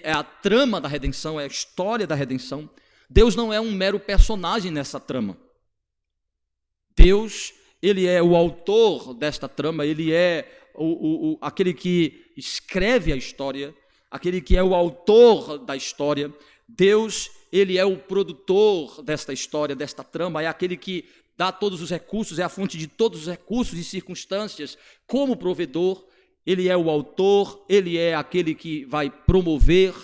é a trama da redenção, é a história da redenção. Deus não é um mero personagem nessa trama. Deus, ele é o autor desta trama, ele é aquele que escreve a história, aquele que é o autor da história. Deus, ele é o produtor desta história, desta trama, é aquele que dá todos os recursos, é a fonte de todos os recursos e circunstâncias, como provedor. Ele é o autor, ele é aquele que vai promover,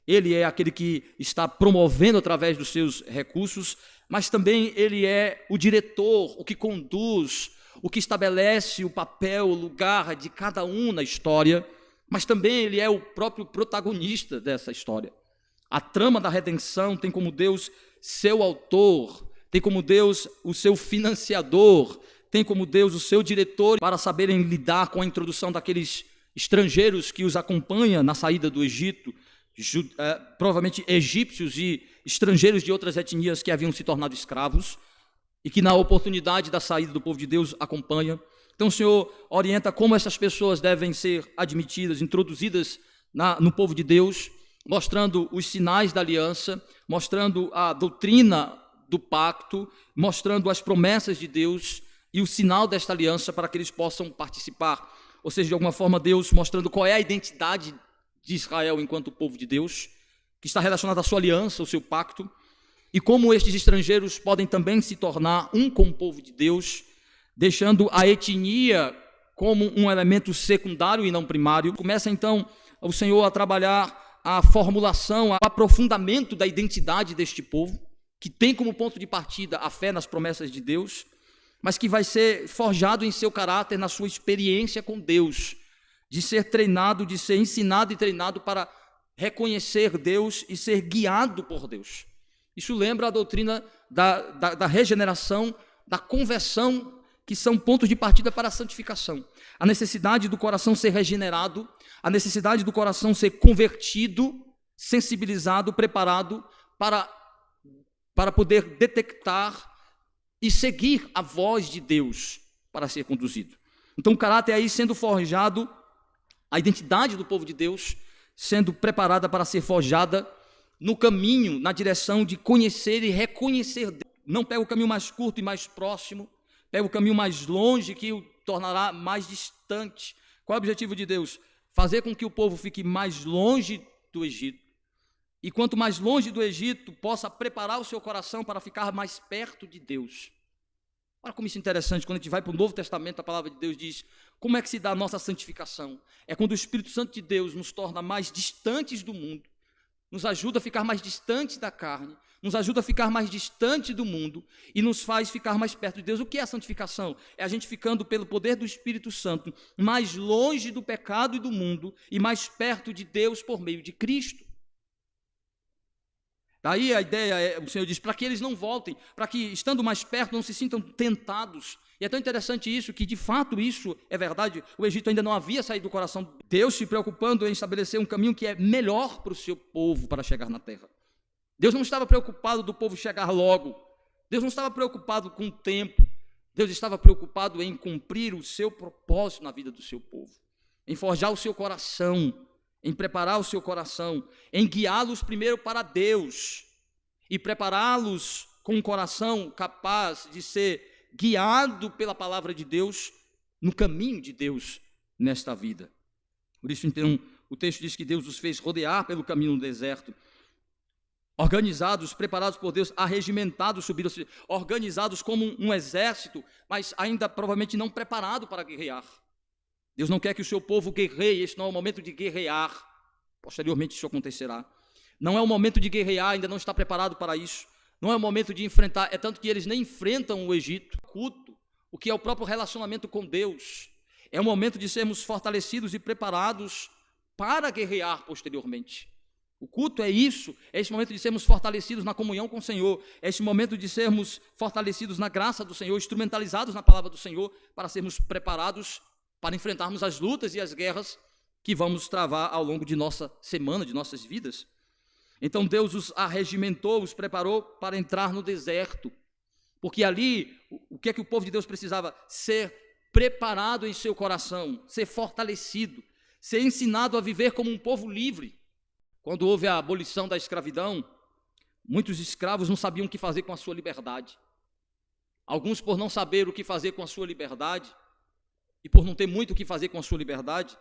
ele é aquele que está promovendo através dos seus recursos, mas também ele é o diretor, o que conduz, o que estabelece o papel, o lugar de cada um na história, mas também ele é o próprio protagonista dessa história. A trama da redenção tem como Deus seu autor, tem como Deus o seu financiador, tem como Deus o seu diretor, para saberem lidar com a introdução daqueles estrangeiros que os acompanham na saída do Egito, provavelmente egípcios e estrangeiros de outras etnias que haviam se tornado escravos, e que na oportunidade da saída do povo de Deus acompanha. Então o Senhor orienta como essas pessoas devem ser admitidas, introduzidas no povo de Deus, mostrando os sinais da aliança, mostrando a doutrina do pacto, mostrando as promessas de Deus e o sinal desta aliança para que eles possam participar. Ou seja, de alguma forma Deus mostrando qual é a identidade de Israel enquanto povo de Deus, que está relacionada à sua aliança, ao seu pacto, e como estes estrangeiros podem também se tornar um com o povo de Deus, deixando a etnia como um elemento secundário e não primário. Começa então o Senhor a trabalhar a formulação, o aprofundamento da identidade deste povo, que tem como ponto de partida a fé nas promessas de Deus, mas que vai ser forjado em seu caráter, na sua experiência com Deus, de ser treinado, de ser ensinado e treinado para reconhecer Deus e ser guiado por Deus. Isso lembra a doutrina da regeneração, da conversão, que são pontos de partida para a santificação. A necessidade do coração ser regenerado, a necessidade do coração ser convertido, sensibilizado, preparado para poder detectar e seguir a voz de Deus para ser conduzido. Então o caráter aí sendo forjado, a identidade do povo de Deus sendo preparada para ser forjada no caminho, na direção de conhecer e reconhecer Deus. Não pega o caminho mais curto e mais próximo, pega o caminho mais longe que o tornará mais distante. Qual é o objetivo de Deus? Fazer com que o povo fique mais longe do Egito. E quanto mais longe do Egito, possa preparar o seu coração para ficar mais perto de Deus. Olha como isso é interessante, quando a gente vai para o Novo Testamento, a palavra de Deus diz, como é que se dá a nossa santificação? É quando o Espírito Santo de Deus nos torna mais distantes do mundo, nos ajuda a ficar mais distante da carne, nos ajuda a ficar mais distante do mundo e nos faz ficar mais perto de Deus. O que é a santificação? É a gente ficando pelo poder do Espírito Santo mais longe do pecado e do mundo e mais perto de Deus por meio de Cristo. Daí a ideia, o Senhor diz, para que eles não voltem, para que estando mais perto não se sintam tentados. E é tão interessante isso, que de fato isso é verdade, o Egito ainda não havia saído do coração. Deus se preocupando em estabelecer um caminho que é melhor para o seu povo para chegar na terra. Deus não estava preocupado do povo chegar logo, Deus não estava preocupado com o tempo, Deus estava preocupado em cumprir o seu propósito na vida do seu povo, em forjar o seu coração, em preparar o seu coração, em guiá-los primeiro para Deus e prepará-los com um coração capaz de ser guiado pela palavra de Deus no caminho de Deus nesta vida. Por isso, então, o texto diz que Deus os fez rodear pelo caminho no deserto, organizados, preparados por Deus, arregimentados, subiram, organizados como um exército, mas ainda provavelmente não preparado para guerrear. Deus não quer que o seu povo guerreie, este não é o momento de guerrear. Posteriormente isso acontecerá. Não é o momento de guerrear, ainda não está preparado para isso. Não é o momento de enfrentar, é tanto que eles nem enfrentam o Egito, culto, o que é o próprio relacionamento com Deus. É o momento de sermos fortalecidos e preparados para guerrear posteriormente. O culto é isso, é esse momento de sermos fortalecidos na comunhão com o Senhor, é esse momento de sermos fortalecidos na graça do Senhor, instrumentalizados na palavra do Senhor, para sermos preparados para enfrentarmos as lutas e as guerras que vamos travar ao longo de nossa semana, de nossas vidas. Então Deus os arregimentou, os preparou para entrar no deserto, porque ali, o que é que o povo de Deus precisava? Ser preparado em seu coração, ser fortalecido, ser ensinado a viver como um povo livre. Quando houve a abolição da escravidão, muitos escravos não sabiam o que fazer com a sua liberdade. Alguns, por não saber o que fazer com a sua liberdade, e por não ter muito o que fazer com a sua liberdade,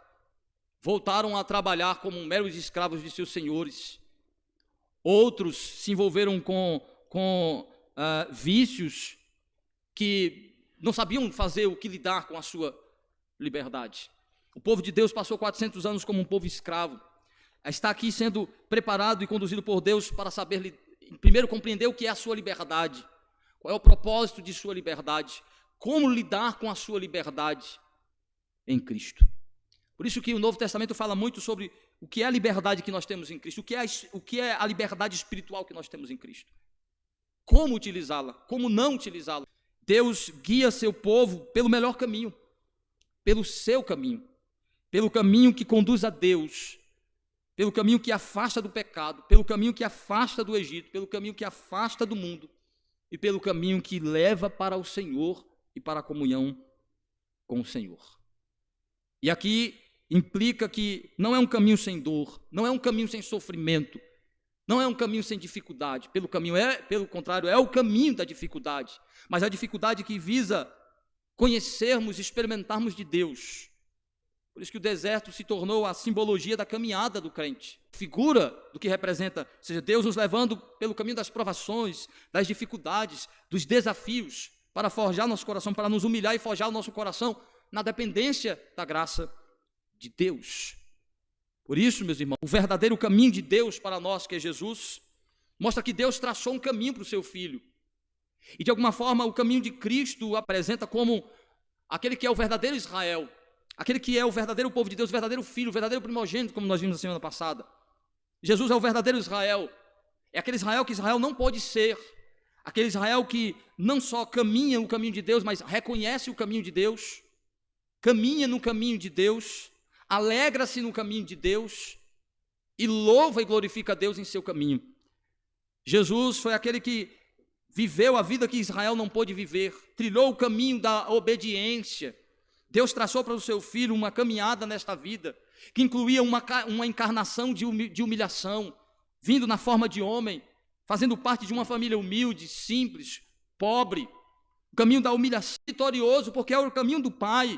voltaram a trabalhar como meros escravos de seus senhores. Outros se envolveram com vícios que não sabiam fazer o que lidar com a sua liberdade. O povo de Deus passou 400 anos como um povo escravo. Está aqui sendo preparado e conduzido por Deus para saber, primeiro, compreender o que é a sua liberdade, qual é o propósito de sua liberdade, como lidar com a sua liberdade em Cristo. Por isso que o Novo Testamento fala muito sobre o que é a liberdade que nós temos em Cristo, o que é a liberdade espiritual que nós temos em Cristo, como utilizá-la, como não utilizá-la. Deus guia seu povo pelo melhor caminho, pelo seu caminho, pelo caminho que conduz a Deus, pelo caminho que afasta do pecado, pelo caminho que afasta do Egito, pelo caminho que afasta do mundo e pelo caminho que leva para o Senhor e para a comunhão com o Senhor. E aqui implica que não é um caminho sem dor, não é um caminho sem sofrimento, não é um caminho sem dificuldade, pelo contrário, é o caminho da dificuldade, mas a dificuldade que visa conhecermos e experimentarmos de Deus. Por isso que o deserto se tornou a simbologia da caminhada do crente, figura do que representa, ou seja, Deus nos levando pelo caminho das provações, das dificuldades, dos desafios, para forjar nosso coração, para nos humilhar e forjar o nosso coração na dependência da graça de Deus. Por isso, meus irmãos, o verdadeiro caminho de Deus para nós, que é Jesus, mostra que Deus traçou um caminho para o seu Filho. E de alguma forma o caminho de Cristo o apresenta como aquele que é o verdadeiro Israel, aquele que é o verdadeiro povo de Deus, o verdadeiro Filho, o verdadeiro primogênito, como nós vimos na semana passada. Jesus é o verdadeiro Israel, é aquele Israel que Israel não pode ser, aquele Israel que não só caminha o caminho de Deus, mas reconhece o caminho de Deus, caminha no caminho de Deus, alegra-se no caminho de Deus e louva e glorifica a Deus em seu caminho. Jesus foi aquele que viveu a vida que Israel não pôde viver, trilhou o caminho da obediência. Deus traçou para o seu Filho uma caminhada nesta vida, que incluía uma encarnação de humilhação, vindo na forma de homem, fazendo parte de uma família humilde, simples, pobre. O caminho da humilhação vitorioso, porque era o caminho do Pai,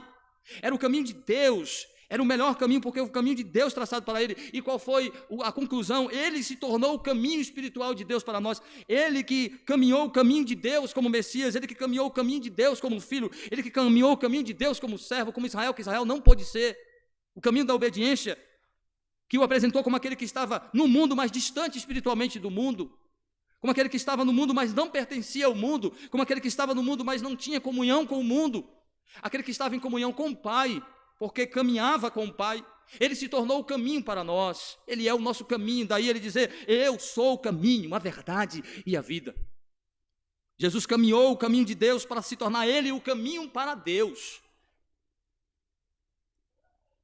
era o caminho de Deus, era o melhor caminho, porque o caminho de Deus traçado para ele. E qual foi a conclusão? Ele se tornou o caminho espiritual de Deus para nós. Ele que caminhou o caminho de Deus como Messias, ele que caminhou o caminho de Deus como Filho, ele que caminhou o caminho de Deus como servo, como Israel, que Israel não pôde ser. O caminho da obediência, que o apresentou como aquele que estava no mundo, mas distante espiritualmente do mundo, como aquele que estava no mundo, mas não pertencia ao mundo, como aquele que estava no mundo, mas não tinha comunhão com o mundo, aquele que estava em comunhão com o Pai, porque caminhava com o Pai. Ele se tornou o caminho para nós, ele é o nosso caminho. Daí ele dizer: eu sou o caminho, a verdade e a vida. Jesus caminhou o caminho de Deus para se tornar ele o caminho para Deus.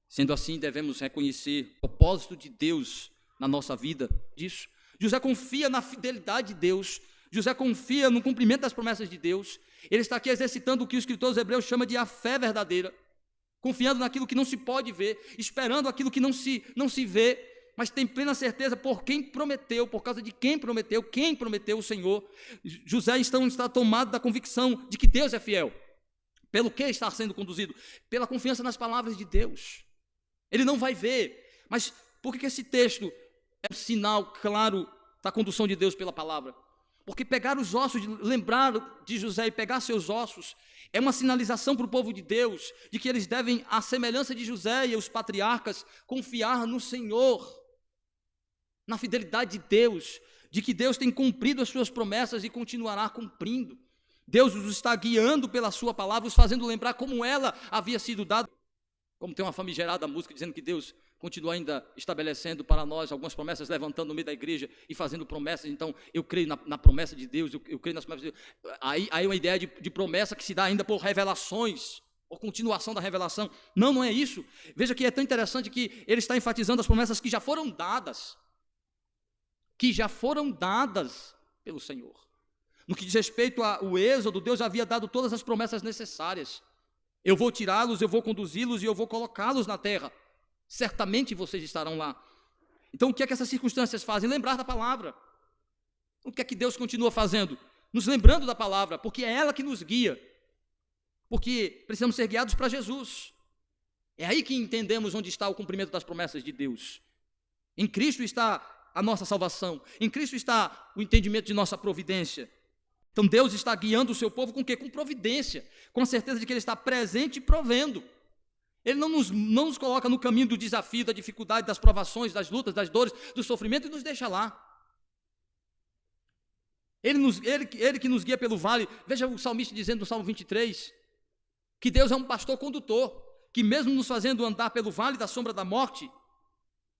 Sendo assim, devemos reconhecer o propósito de Deus na nossa vida disso. José confia na fidelidade de Deus, José confia no cumprimento das promessas de Deus. Ele está aqui exercitando o que os escritores hebreus chamam de a fé verdadeira, confiando naquilo que não se pode ver, esperando aquilo que não se vê, mas tem plena certeza por quem prometeu, por causa de quem prometeu o Senhor. José então está tomado da convicção de que Deus é fiel. Pelo que está sendo conduzido? Pela confiança nas palavras de Deus. Ele não vai ver, mas por que esse texto é um sinal claro da condução de Deus pela palavra? Porque pegar os ossos, lembrar de José e pegar seus ossos, é uma sinalização para o povo de Deus, de que eles devem, à semelhança de José e os patriarcas, confiar no Senhor, na fidelidade de Deus, de que Deus tem cumprido as suas promessas e continuará cumprindo. Deus os está guiando pela sua palavra, os fazendo lembrar como ela havia sido dada. Como tem uma famigerada música dizendo que Deus continua ainda estabelecendo para nós algumas promessas, levantando no meio da igreja e fazendo promessas. Então eu creio na promessa de Deus, eu creio nas promessas de Deus. Aí uma ideia de promessa que se dá ainda por revelações, por continuação da revelação. Não é isso. Veja que é tão interessante que ele está enfatizando as promessas que já foram dadas, pelo Senhor. No que diz respeito ao êxodo, Deus havia dado todas as promessas necessárias. Eu vou tirá-los, eu vou conduzi-los e eu vou colocá-los na terra. Certamente vocês estarão lá. Então, o que é que essas circunstâncias fazem? Lembrar da palavra. O que é que Deus continua fazendo? Nos lembrando da palavra, porque é ela que nos guia. Porque precisamos ser guiados para Jesus. É aí que entendemos onde está o cumprimento das promessas de Deus. Em Cristo está a nossa salvação. Em Cristo está o entendimento de nossa providência. Então Deus está guiando o seu povo com o quê? Com providência. Com a certeza de que Ele está presente e provendo. Ele não nos coloca no caminho do desafio, da dificuldade, das provações, das lutas, das dores, do sofrimento e nos deixa lá. Ele que nos guia pelo vale. Veja o salmista dizendo no Salmo 23, que Deus é um pastor condutor, que mesmo nos fazendo andar pelo vale da sombra da morte,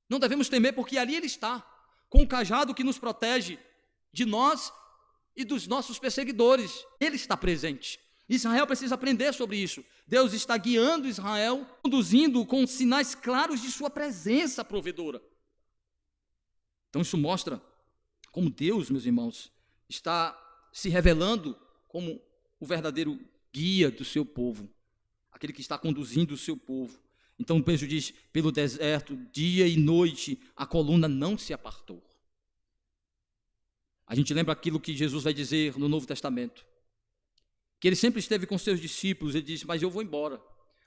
não devemos temer, porque ali Ele está, com o cajado que nos protege de nós e dos nossos perseguidores. Ele está presente. Israel precisa aprender sobre isso. Deus está guiando Israel, conduzindo com sinais claros de sua presença provedora. Então isso mostra como Deus, meus irmãos, está se revelando como o verdadeiro guia do seu povo, aquele que está conduzindo o seu povo. Então o texto diz, pelo deserto, dia e noite, a coluna não se apartou. A gente lembra aquilo que Jesus vai dizer no Novo Testamento, que Ele sempre esteve com seus discípulos. Ele disse, mas eu vou embora,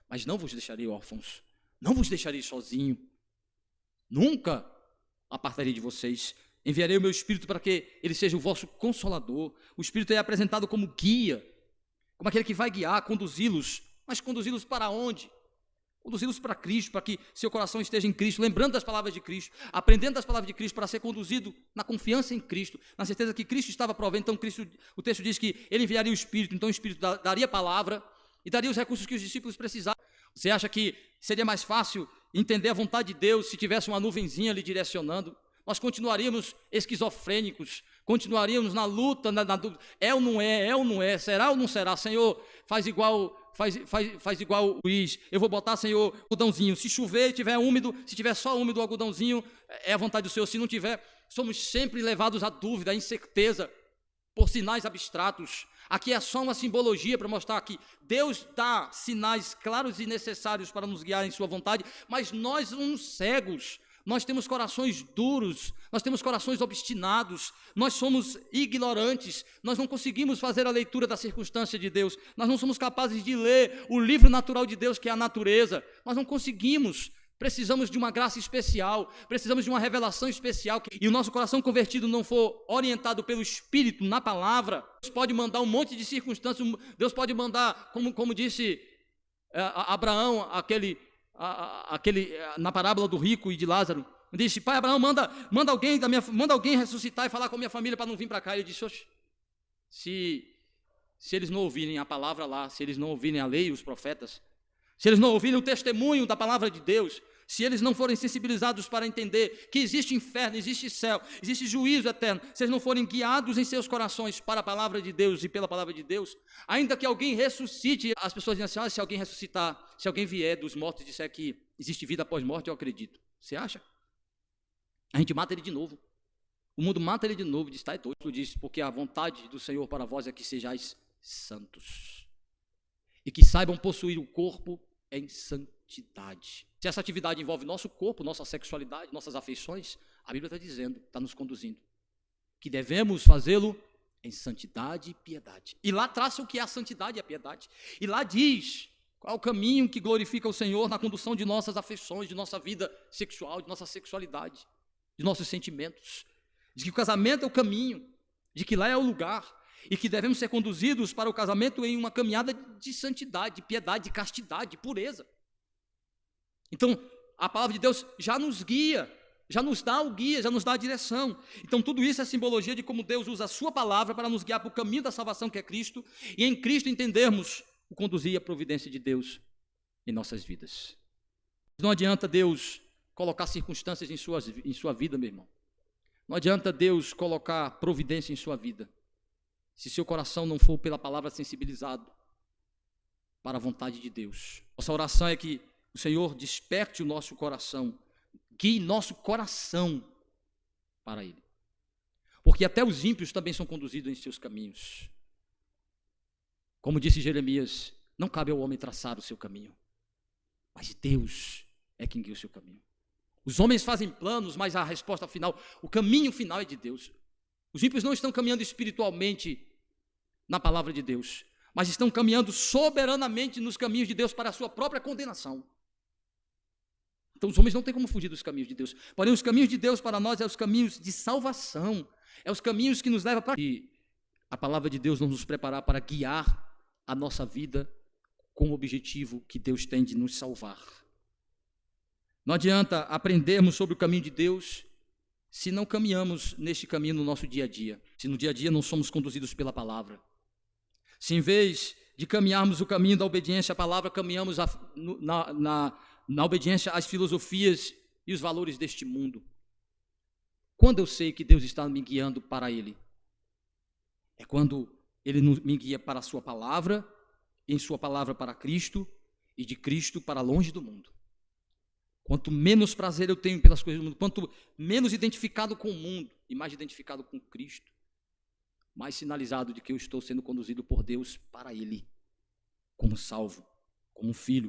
mas não vos deixarei órfãos, não vos deixarei sozinho, nunca apartarei de vocês. Enviarei o meu Espírito para que Ele seja o vosso consolador. O Espírito é apresentado como guia, como aquele que vai guiar, conduzi-los. Mas conduzi-los para onde? Conduzi-los para Cristo, para que seu coração esteja em Cristo, lembrando das palavras de Cristo, aprendendo das palavras de Cristo, para ser conduzido na confiança em Cristo, na certeza que Cristo estava provendo. Então o texto diz que Ele enviaria o Espírito, então o Espírito daria a palavra e daria os recursos que os discípulos precisavam. Você acha que seria mais fácil entender a vontade de Deus se tivesse uma nuvenzinha lhe direcionando? Nós continuaríamos esquizofrênicos, continuaríamos na luta, na dúvida, é ou não é, será ou não será? Senhor, faz igual o juiz, eu vou botar, Senhor, algodãozinho, se chover e tiver úmido, se tiver só úmido o algodãozinho, é a vontade do Senhor, se não tiver, somos sempre levados à dúvida, à incerteza, por sinais abstratos. Aqui é só uma simbologia para mostrar que Deus dá sinais claros e necessários para nos guiar em sua vontade, mas nós somos cegos. Nós temos corações duros, nós temos corações obstinados, nós somos ignorantes, nós não conseguimos fazer a leitura da circunstância de Deus, nós não somos capazes de ler o livro natural de Deus, que é a natureza, nós não conseguimos, precisamos de uma graça especial, precisamos de uma revelação especial, e o nosso coração convertido não for orientado pelo Espírito na palavra, Deus pode mandar um monte de circunstâncias, Deus pode mandar, como disse Abraão, na parábola do rico e de Lázaro, disse, pai Abraão, manda alguém ressuscitar e falar com a minha família para não vir para cá. Ele disse, oxe, se eles não ouvirem a palavra lá, se eles não ouvirem a lei e os profetas, se eles não ouvirem o testemunho da palavra de Deus, se eles não forem sensibilizados para entender que existe inferno, existe céu, existe juízo eterno, se eles não forem guiados em seus corações para a palavra de Deus e pela palavra de Deus, ainda que alguém ressuscite, as pessoas dizem assim, se alguém ressuscitar, se alguém vier dos mortos e disser que existe vida após morte, eu acredito. Você acha? A gente mata ele de novo. O mundo mata ele de novo, diz, está todo, diz, porque a vontade do Senhor para vós é que sejais santos e que saibam possuir o corpo em santidade. Se essa atividade envolve nosso corpo, nossa sexualidade, nossas afeições, a Bíblia está dizendo, está nos conduzindo, que devemos fazê-lo em santidade e piedade. E lá traça o que é a santidade e a piedade. E lá diz qual é o caminho que glorifica o Senhor na condução de nossas afeições, de nossa vida sexual, de nossa sexualidade, de nossos sentimentos. Diz que o casamento é o caminho, de que lá é o lugar, e que devemos ser conduzidos para o casamento em uma caminhada de santidade, de piedade, de castidade, de pureza. Então, a palavra de Deus já nos guia, já nos dá o guia, já nos dá a direção. Então, tudo isso é simbologia de como Deus usa a sua palavra para nos guiar para o caminho da salvação, que é Cristo, e em Cristo entendermos o conduzir e a providência de Deus em nossas vidas. Não adianta Deus colocar circunstâncias em sua vida, meu irmão. Não adianta Deus colocar providência em sua vida, se seu coração não for pela palavra sensibilizado para a vontade de Deus. Nossa oração é que o Senhor desperte o nosso coração, guie nosso coração para Ele. Porque até os ímpios também são conduzidos em seus caminhos. Como disse Jeremias, não cabe ao homem traçar o seu caminho, mas Deus é quem guia o seu caminho. Os homens fazem planos, mas a resposta final, o caminho final é de Deus. Os ímpios não estão caminhando espiritualmente na palavra de Deus, mas estão caminhando soberanamente nos caminhos de Deus para a sua própria condenação. Então os homens não têm como fugir dos caminhos de Deus. Porém, os caminhos de Deus para nós é os caminhos de salvação, é os caminhos que nos levam para... E a palavra de Deus nos preparar para guiar a nossa vida com o objetivo que Deus tem de nos salvar. Não adianta aprendermos sobre o caminho de Deus se não caminhamos neste caminho no nosso dia a dia, se no dia a dia não somos conduzidos pela palavra. Se em vez de caminharmos o caminho da obediência à palavra, caminhamos na obediência às filosofias e os valores deste mundo. Quando eu sei que Deus está me guiando para Ele? É quando Ele me guia para a sua palavra, em sua palavra para Cristo, e de Cristo para longe do mundo. Quanto menos prazer eu tenho pelas coisas do mundo, quanto menos identificado com o mundo e mais identificado com Cristo, mais sinalizado de que eu estou sendo conduzido por Deus para Ele, como salvo, como filho.